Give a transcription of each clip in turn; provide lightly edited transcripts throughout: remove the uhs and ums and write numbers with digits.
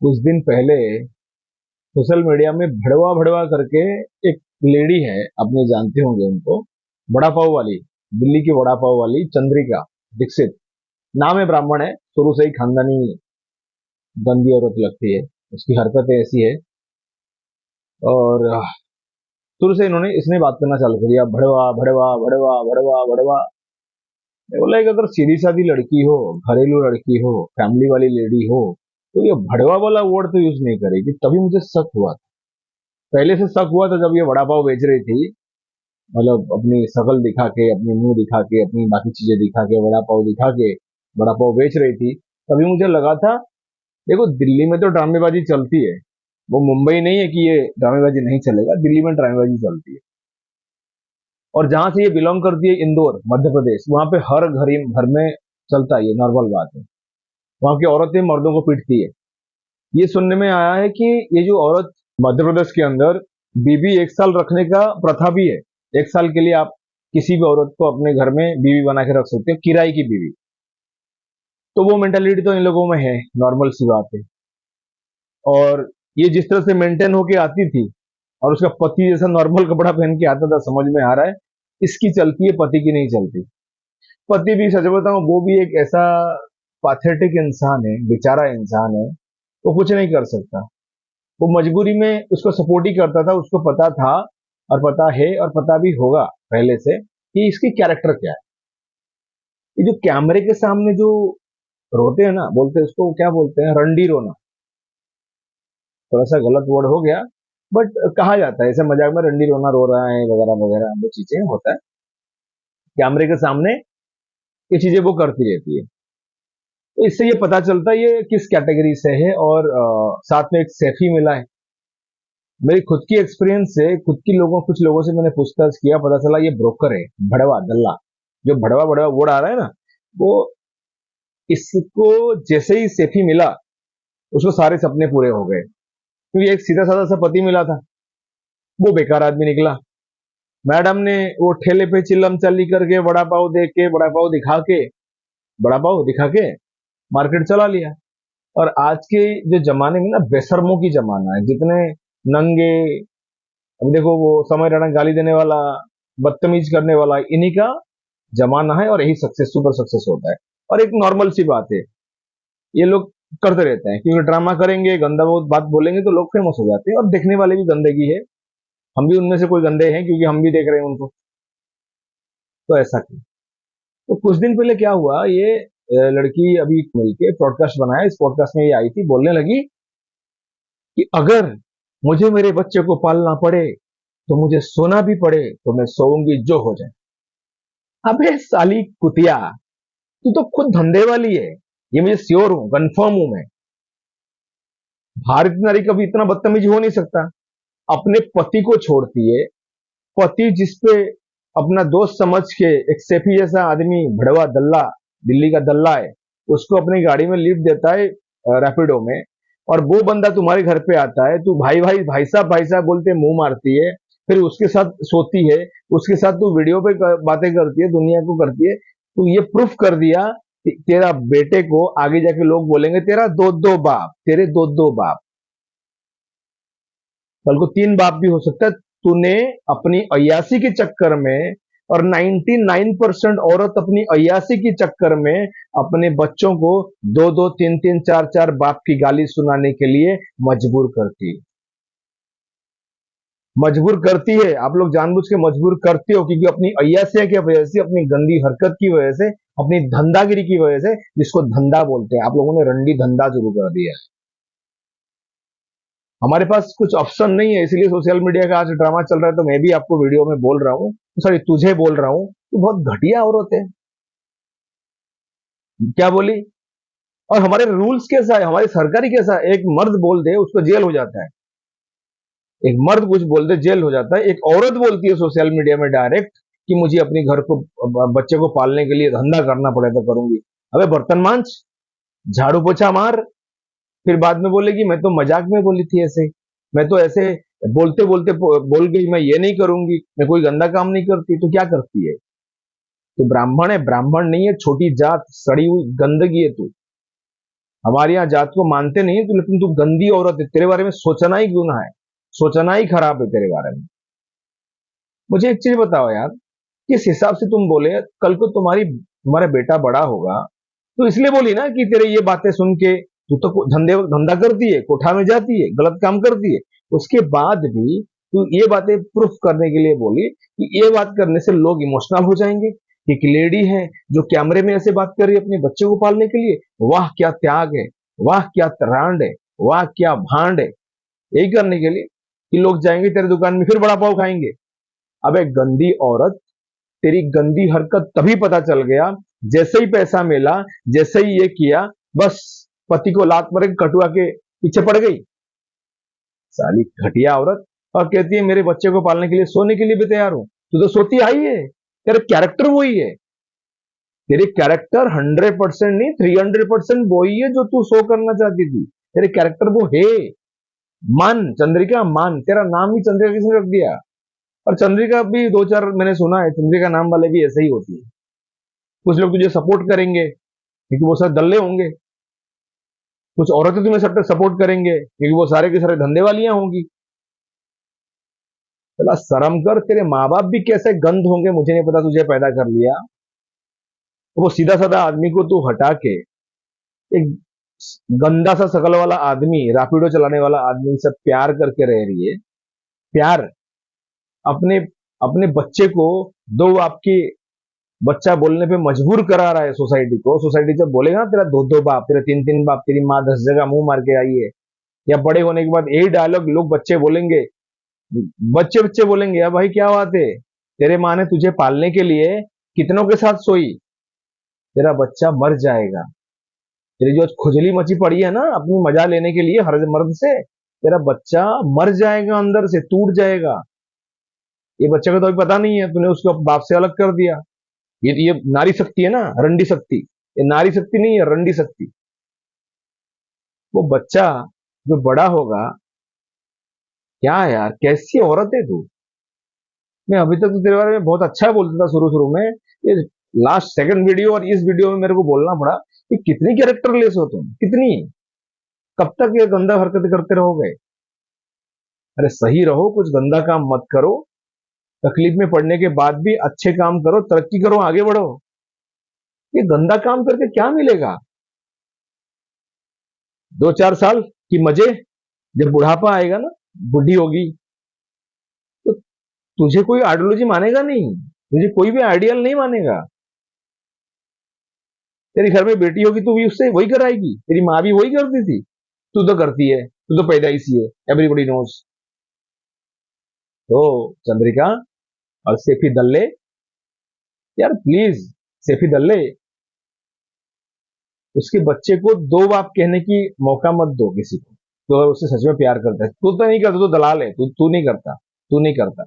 कुछ दिन पहले सोशल मीडिया में भड़वा भड़वा करके एक लेडी है, अपने जानते होंगे उनको, वड़ा पाव वाली, दिल्ली की वड़ा पाव वाली चंद्रिका दीक्षित। नाम है, ब्राह्मण है, शुरू से ही खानदानी गंदी औरत लगती है, उसकी हरकतें ऐसी है। और शुरू से इन्होंने इसने बात करना चालू कर दिया, भड़वा भड़वा भड़वा भड़वा भड़वा। मैं बोला कि अगर सीधी सादी लड़की हो, घरेलू लड़की हो, फैमिली वाली लेडी हो, तो ये भड़वा वाला वर्ड तो यूज नहीं करेगी। तभी मुझे शक हुआ था, पहले से शक हुआ था जब ये वड़ा पाव बेच रही थी, मतलब अपनी शकल दिखा के, अपनी मुंह दिखा के, अपनी बाकी चीजें दिखा के, वड़ा पाव दिखा के वड़ा पाव बेच रही थी। तभी मुझे लगा था, देखो दिल्ली में तो ड्रामेबाजी चलती है, वो मुंबई नहीं है कि ये ड्रामेबाजी नहीं चलेगा, दिल्ली में ड्रामेबाजी चलती है। और जहां से ये बिलोंग करती है, इंदौर मध्य प्रदेश, वहां पे हर घर में चलता है, ये नॉर्मल बात है। वहां की औरतें मर्दों को पीटती है। ये सुनने में आया है कि ये जो औरत मध्य प्रदेश के अंदर बीवी 1 साल रखने का प्रथा भी है। 1 साल के लिए आप किसी भी औरत को अपने घर में बीवी बना के रख सकते हो, किराए की बीवी। तो वो मेंटेलिटी तो इन लोगों में है, नॉर्मल सी बात है। और ये जिस तरह से मेंटेन होके आती थी, और उसका पति जैसा नॉर्मल कपड़ा पहन के आता था, समझ में आ रहा है इसकी चलती है, पति की नहीं चलती। पति भी, सच बताऊं, वो भी एक ऐसा पैथेटिक इंसान है, बेचारा इंसान है, वो कुछ नहीं कर सकता। वो मजबूरी में उसको सपोर्ट ही करता था। उसको पता था, और पता है, और पता भी होगा पहले से कि इसकी कैरेक्टर क्या है। ये जो कैमरे के सामने जो रोते हैं ना, बोलते हैं उसको, क्या बोलते हैं, रंडी रोना। थोड़ा सा गलत वर्ड हो गया, बट कहा जाता है ऐसे मजाक में, रंडी रोना, रो रहा है वगैरह वगैरह, वो चीजें होता है। कैमरे के सामने ये चीजें वो करती रहती है। तो इससे ये पता चलता है ये किस कैटेगरी से है। और साथ में एक सेफी मिला है। मेरी खुद की एक्सपीरियंस से, खुद की कुछ लोगों से मैंने पूछताछ किया, पता चला ये ब्रोकर है, भड़वा दल्ला। जो भड़वा भड़वा वर्ड आ रहा है ना, वो, इसको जैसे ही सेफी मिला, उसको सारे सपने पूरे हो गए। क्योंकि एक सीधा साधा सा पति मिला था, वो बेकार आदमी निकला। मैडम ने वो ठेले पे चिल्लम चली करके वड़ा पाव दे के, वड़ा पाव दिखा के, वड़ा पाव दिखा के मार्केट चला लिया। और आज के जो जमाने में ना, बेशर्मों की जमाना है, जितने नंगे, अब देखो वो समय राणा गाली देने वाला, बदतमीज करने वाला, इन्हीं का जमाना है। और यही सक्सेस, सुपर सक्सेस होता है। और एक नॉर्मल सी बात है, ये लोग करते रहते हैं, क्योंकि ड्रामा करेंगे, गंदा बहुत बात बोलेंगे तो लोग फेमस हो जाते हैं। और देखने वाले भी गंदगी है, हम भी उनमें से कोई गंदे हैं, क्योंकि हम भी देख रहे हैं उनको। तो ऐसा क्यों? तो कुछ दिन पहले क्या हुआ, ये लड़की अभी मिलके पॉडकास्ट बनाया, इस पॉडकास्ट में ये आई थी, बोलने लगी कि अगर मुझे मेरे बच्चे को पालना पड़े, तो मुझे सोना भी पड़े, तो मैं सोऊंगी जो हो जाए। अबे साली कुतिया, तू तो खुद धंधे वाली है, ये मुझे श्योर हूं, कंफर्म हूं मैं। भारतीय नारी कभी इतना बदतमीज हो नहीं सकता। अपने पति को छोड़ती है, पति जिसपे अपना दोस्त समझ के, एक सेफी जैसा आदमी, भड़वा दल्ला, दिल्ली का दल्ला है, उसको अपनी गाड़ी में लिफ्ट देता है, रैपिडो में। और वो बंदा तुम्हारे घर पे आता है, तू भाई भाई, भाई साहब बोलते मुंह मारती है, फिर उसके साथ सोती है, उसके साथ तू वीडियो पे बातें करती है, दुनिया को करती है। तू ये प्रूफ कर दिया कि तेरा बेटे को आगे जाके लोग बोलेंगे तेरा दो दो बाप, तेरे दो दो बाप, कल को 3 बाप भी हो सकता है। तूने अपनी अय्यासी के चक्कर में, और 99% औरत अपनी अय्यासी के चक्कर में अपने बच्चों को 2-2, 3-3, 4-4 बाप की गाली सुनाने के लिए मजबूर करती है। आप लोग जानबूझ के मजबूर करते हो, क्योंकि अपनी अय्यासिया की वजह से, अपनी गंदी हरकत की वजह से, अपनी धंधागिरी की वजह से, जिसको धंधा बोलते हैं, आप लोगों ने रंडी धंधा शुरू कर दिया है। हमारे पास कुछ ऑप्शन नहीं है, इसलिए सोशल मीडिया का आज ड्रामा चल रहा है। तो मैं भी आपको वीडियो में बोल रहा हूँ, सॉरी तुझे बोल रहा हूँ, तो बहुत घटिया औरत है। क्या बोली? और हमारे रूल्स कैसा है, हमारी सरकारी कैसा है, एक मर्द बोल दे उसको जेल हो जाता है, एक मर्द कुछ बोल दे जेल हो जाता है। एक औरत बोलती है सोशल मीडिया में डायरेक्ट कि मुझे अपने घर को, बच्चे को पालने के लिए धंधा करना पड़े तो करूंगी। अबे बर्तन मांज, झाड़ू पोछा मार, फिर बाद में बोलेगी मैं तो मजाक में बोली थी ऐसे, मैं तो ऐसे बोलते बोलते बोल गई, मैं ये नहीं करूंगी, मैं कोई गंदा काम नहीं करती। तो क्या करती है? तो ब्राह्मण है, ब्राह्मण नहीं है, छोटी जात, सड़ी हुई गंदगी है तू। हमारे यहाँ जात को मानते नहीं तो, लेकिन तू गंदी औरत है, तेरे बारे में सोचना ही गुनाह है, सोचना ही खराब है तेरे बारे में। मुझे एक चीज बताओ यार, किस हिसाब से तुम बोले? कल को तुम्हारा बेटा बड़ा होगा तो इसलिए बोली ना कि तेरे ये बातें सुन के तू तो धंधा करती है, कोठा में जाती है, गलत काम करती है, उसके बाद भी तू ये बातें प्रूफ करने के लिए बोली कि ये बात करने से लोग इमोशनल हो जाएंगे। एक लेडी है जो कैमरे में ऐसे बात कर रही है अपने बच्चे को पालने के लिए, वाह क्या त्याग है, वाह क्या त्रांड है, वाह क्या भांड है, यही करने के लिए कि लोग जाएंगे तेरे दुकान में फिर बड़ा पाव खाएंगे। अबे गंदी औरत, तेरी गंदी हरकत तभी पता चल गया जैसे ही पैसा मिला, जैसे ही ये किया, बस पति को लात मार के कटुआ के पीछे पड़ गई। साली घटिया औरत, और कहती है मेरे बच्चे को पालने के लिए सोने के लिए भी तैयार हूं। तू तो सोती आई है, तेरा कैरेक्टर वही है, तेरे कैरेक्टर 100% नहीं 300% वही है जो तू शो करना चाहती थी। तेरे कैरेक्टर वो है। मान चंद्रिका, मान, तेरा नाम ही चंद्रिका किसने रख दिया? और चंद्रिका भी दो चार मैंने सुना है, चंद्रिका नाम वाले भी ऐसे ही होती है। कुछ लोग तुझे सपोर्ट करेंगे क्योंकि वो सारे दल्ले होंगे, कुछ औरतें तुम्हें सपोर्ट करेंगे क्योंकि वो सारे के सारे धंधे वालियां होंगी। चला शर्म कर, तेरे माँ बाप भी कैसे गंद होंगे मुझे नहीं पता, तुझे पैदा कर लिया। वो सीधा साधा आदमी को तू हटा के एक गंदा सा शकल वाला आदमी, रैपिडो चलाने वाला आदमी से प्यार करके रह रही है। प्यार अपने अपने बच्चे को दो आपकी बच्चा बोलने पे मजबूर करा रहा है सोसाइटी को। सोसाइटी जब बोलेगा ना तेरा दो दो बाप, तेरे तीन तीन बाप, तेरी माँ 10 जगह मुंह मार के आई है, या बड़े होने के बाद यही डायलॉग लोग बच्चे बोलेंगे, बच्चे बच्चे बोलेंगे यार भाई क्या बात है, तेरे माँ ने तुझे पालने के लिए कितनों के साथ सोई, तेरा बच्चा मर जाएगा। तेरी जो खुजली मची पड़ी है ना अपनी मजा लेने के लिए हर मर्द से, तेरा बच्चा मर जाएगा, अंदर से टूट जाएगा। ये बच्चे को तो अभी पता नहीं है, तूने उसको बाप से अलग कर दिया। ये नारी शक्ति है ना, रंडी शक्ति। ये नारी शक्ति नहीं है, रंडी शक्ति। वो बच्चा जो बड़ा होगा, क्या यार कैसी औरत है तू। मैं अभी तक तो तेरे बारे में बहुत अच्छा बोलता था शुरू शुरू में, ये लास्ट सेकंड वीडियो और इस वीडियो में मेरे को बोलना पड़ा कि कितनी कैरेक्टरलेस हो तुम, कितनी, कब तक ये गंदा हरकत करते रहोगे? अरे सही रहो, कुछ गंदा काम मत करो, तकलीफ में पड़ने के बाद भी अच्छे काम करो, तरक्की करो, आगे बढ़ो। ये गंदा काम करके क्या मिलेगा? 2-4 साल की मजे, जब बुढ़ापा आएगा ना, बुढ़ी होगी, तो तुझे कोई आइडियोलॉजी मानेगा नहीं, तुझे कोई भी आइडियल नहीं मानेगा। तेरे घर में बेटी होगी तो भी उससे वही कराएगी, तेरी माँ भी वही करती थी, तू तो करती है, तू तो पैदाइशी है, एवरीबॉडी नोस। तो चंद्रिका और सेफी दल्ले, यार प्लीज, सेफी दल्ले, उसके बच्चे को दो बाप कहने की मौका मत दो किसी को, तो अगर उससे सच में प्यार करता है। तू तो नहीं करता, तू दलाल है, तू नहीं करता, तू नहीं करता।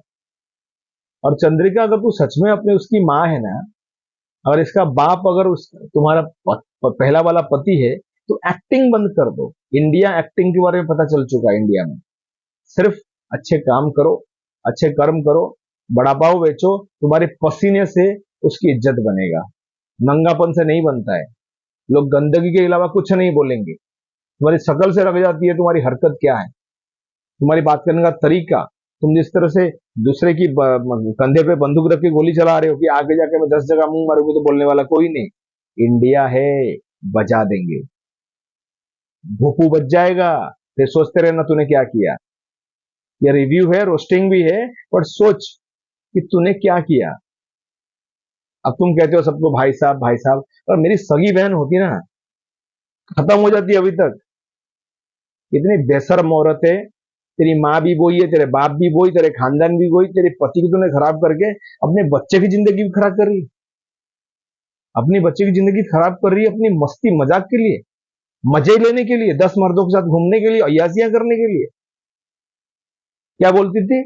और चंद्रिका अगर तू सच में अपने उसकी माँ है ना, और इसका बाप अगर उस तुम्हारा पहला वाला पति है, तो एक्टिंग बंद कर दो। इंडिया एक्टिंग के बारे में पता चल चुका है इंडिया में। सिर्फ अच्छे काम करो, अच्छे कर्म करो, बड़ा पाव बेचो, तुम्हारे पसीने से उसकी इज्जत बनेगा, नंगापन से नहीं बनता है। लोग गंदगी के अलावा कुछ नहीं बोलेंगे। तुम्हारी शक्ल से लग जाती है तुम्हारी हरकत क्या है, तुम्हारी बात करने का तरीका। तुम जिस तरह से दूसरे की कंधे पे बंदूक रख के गोली चला रहे हो कि आगे जाके मैं 10 जगह मुंह मारूंगी तो बोलने वाला कोई नहीं। इंडिया है, बजा देंगे, भोपू बच जाएगा। फिर सोचते रहना तूने क्या किया। यह रिव्यू है, रोस्टिंग भी है, पर सोच कि तूने क्या किया। अब तुम कहते हो सबको भाई साहब भाई साहब, और मेरी सगी बहन होती ना, खत्म हो जाती अभी तक। इतनी बेशर्म औरत है, तेरी माँ भी वही है, तेरे बाप भी वही, तेरे खानदान भी वही, तेरे पति को तूने खराब करके अपने बच्चे की जिंदगी भी खराब कर रही, अपनी बच्चे की जिंदगी खराब कर रही है अपनी मस्ती मजाक के लिए, मजे लेने के लिए, 10 मर्दों के साथ घूमने के लिए, अय्यासियां करने के लिए। क्या बोलती थी?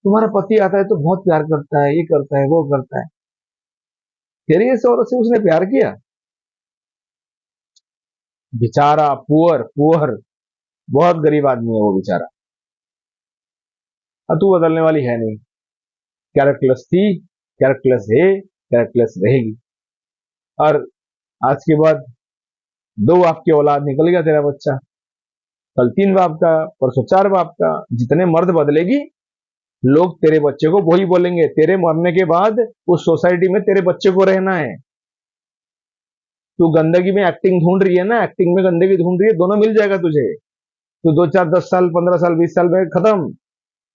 तुम्हारा पति आता है तो बहुत प्यार करता है, ये करता है वो करता है। तेरी इस औरत से उसने प्यार किया? बेचारा पुअर पुअर, बहुत गरीब आदमी है वो बेचारा। अब तू बदलने वाली है नहीं, कैरेक्टरलेस थी, कैरेक्टरलेस है, कैरेक्टरलेस रहेगी। और आज के बाद 2 बाप की औलाद निकल गया तेरा बच्चा, कल 3 बाप का, परसों 4 बाप का। जितने मर्द बदलेगी, लोग तेरे बच्चे को वही बोलेंगे। तेरे मरने के बाद उस सोसाइटी में तेरे बच्चे को रहना है। तू गंदगी में एक्टिंग ढूंढ रही है ना, एक्टिंग में गंदगी ढूंढ रही है, दोनों मिल जाएगा तुझे। तू 2 4 10 साल 15 साल 20 साल में खत्म।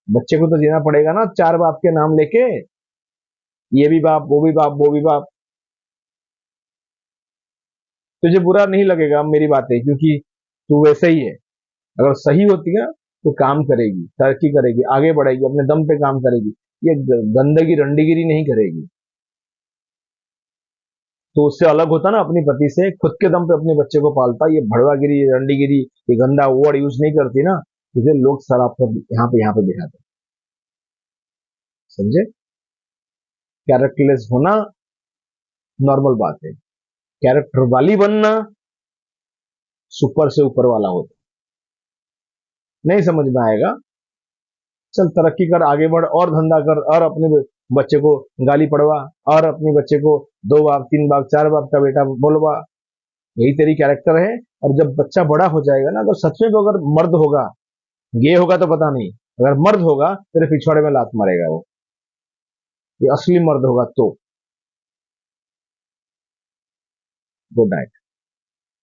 बच्चे को तो जीना पड़ेगा ना 4 बाप के नाम लेके, ये भी बाप, वो भी बाप, वो भी बाप। तुझे बुरा नहीं लगेगा मेरी बातें, क्योंकि तू वैसे ही है। अगर सही होती है तो काम करेगी, तरक्की करेगी, आगे बढ़ेगी, अपने दम पे काम करेगी, ये गंदगी रंडीगिरी नहीं करेगी। तो उससे अलग होता ना अपनी पति से, खुद के दम पे अपने बच्चे को पालता। ये भड़वागिरी, ये रंडीगिरी, ये गंदा वर्ड यूज नहीं करती ना, तुझे लोग शराब पर यहाँ पे बिठाते। समझे? कैरेक्टरलेस होना नॉर्मल बात है, कैरेक्टर वाली बनना सुपर से ऊपर वाला होता। नहीं समझ में आएगा? चल तरक्की कर, आगे बढ़, और धंधा कर, और अपने बच्चे को गाली पड़वा, और अपने बच्चे को 2 बाप 3 बाप 4 बाप का बेटा बोलवा। यही तेरी कैरेक्टर है। और जब बच्चा बड़ा हो जाएगा ना, अगर सच में वो अगर मर्द होगा, गे होगा तो पता नहीं, अगर मर्द होगा तेरे पिछवाड़े में लात मारेगा वो, ये असली मर्द होगा तो। Good night.